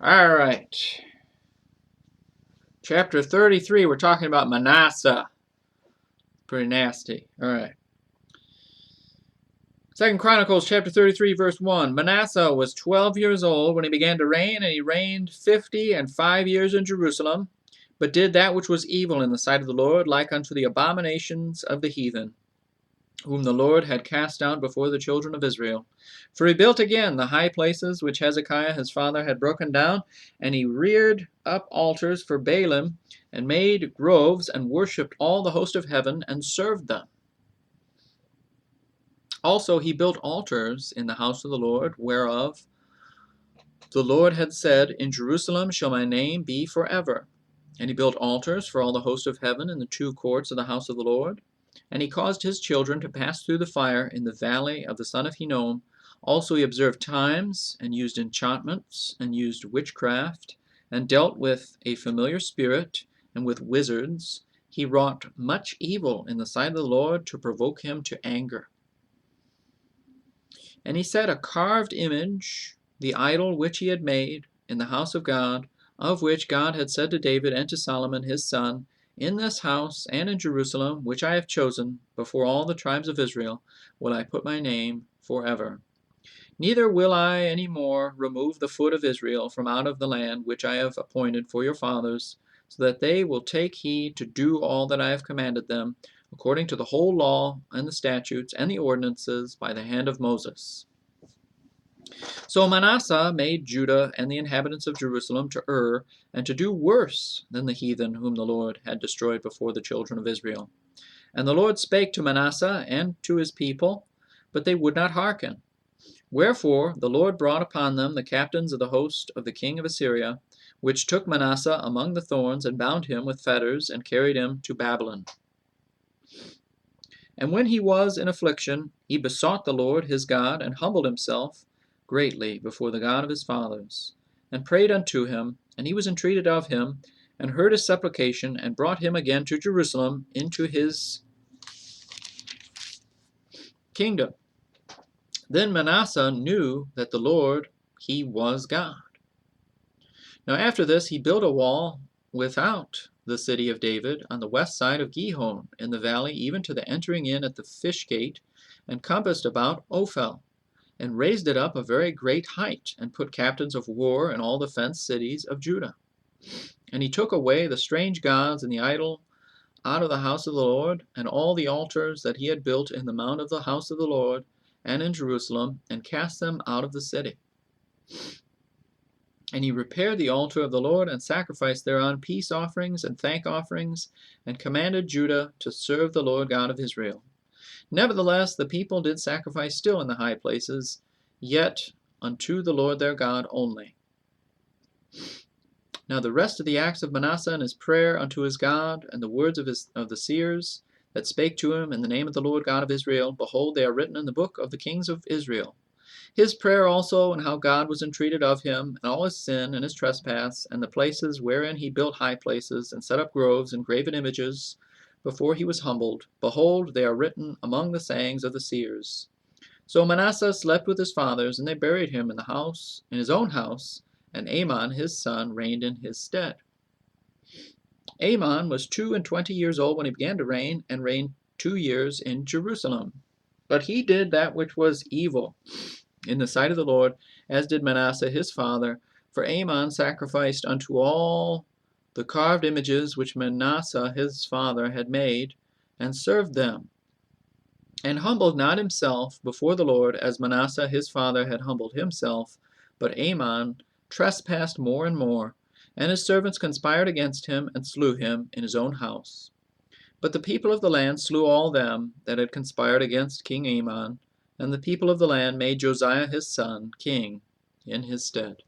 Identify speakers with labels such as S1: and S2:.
S1: All right. Chapter 33, we're talking about Manasseh. Pretty nasty. All right. 2 Chronicles chapter 33, verse 1. Manasseh was 12 years old when he began to reign, and he reigned 50 and 5 years in Jerusalem, but did that which was evil in the sight of the Lord, like unto the abominations of the heathen, whom the Lord had cast down before the children of Israel. For he built again the high places which Hezekiah his father had broken down, and he reared up altars for Baalim, and made groves, and worshipped all the host of heaven, and served them. Also he built altars in the house of the Lord, whereof the Lord had said, In Jerusalem shall my name be forever. And he built altars for all the host of heaven in the two courts of the house of the Lord. And he caused his children to pass through the fire in the valley of the son of Hinnom. Also he observed times, and used enchantments, and used witchcraft, and dealt with a familiar spirit, and with wizards. He wrought much evil in the sight of the Lord to provoke him to anger. And he set a carved image, the idol which he had made, in the house of God, of which God had said to David and to Solomon his son, In this house and in Jerusalem, which I have chosen, before all the tribes of Israel, will I put my name forever. Neither will I any more remove the foot of Israel from out of the land which I have appointed for your fathers, so that they will take heed to do all that I have commanded them, according to the whole law and the statutes and the ordinances by the hand of Moses. So Manasseh made Judah and the inhabitants of Jerusalem to err, and to do worse than the heathen whom the Lord had destroyed before the children of Israel. And the Lord spake to Manasseh and to his people, but they would not hearken. Wherefore the Lord brought upon them the captains of the host of the king of Assyria, which took Manasseh among the thorns, and bound him with fetters, and carried him to Babylon. And when he was in affliction, he besought the Lord his God, and humbled himself greatly before the God of his fathers, and prayed unto him, and he was entreated of him, and heard his supplication, and brought him again to Jerusalem into his kingdom. Then Manasseh knew that the Lord, he was God. Now after this he built a wall without the city of David on the west side of Gihon in the valley, even to the entering in at the fish gate, and compassed about Ophel, and raised it up a very great height, and put captains of war in all the fenced cities of Judah. And he took away the strange gods and the idol out of the house of the Lord, and all the altars that he had built in the mount of the house of the Lord, and in Jerusalem, and cast them out of the city. And he repaired the altar of the Lord, and sacrificed thereon peace offerings and thank offerings, and commanded Judah to serve the Lord God of Israel. Nevertheless, the people did sacrifice still in the high places, yet unto the Lord their God only. Now the rest of the acts of Manasseh, and his prayer unto his God, and the words of the seers that spake to him in the name of the Lord God of Israel, behold, they are written in the book of the kings of Israel. His prayer also, and how God was entreated of him, and all his sin and his trespass, and the places wherein he built high places, and set up groves and graven images, before he was humbled, behold, they are written among the sayings of the seers. So Manasseh slept with his fathers, and they buried him in his own house, and Amon his son reigned in his stead. Amon was 22 years old when he began to reign, and reigned 2 years in Jerusalem. But he did that which was evil in the sight of the Lord, as did Manasseh his father. For Amon sacrificed unto all the carved images which Manasseh his father had made, and served them, and humbled not himself before the Lord, as Manasseh his father had humbled himself. But Amon trespassed more and more, and his servants conspired against him, and slew him in his own house. But the people of the land slew all them that had conspired against King Amon, and the people of the land made Josiah his son king in his stead.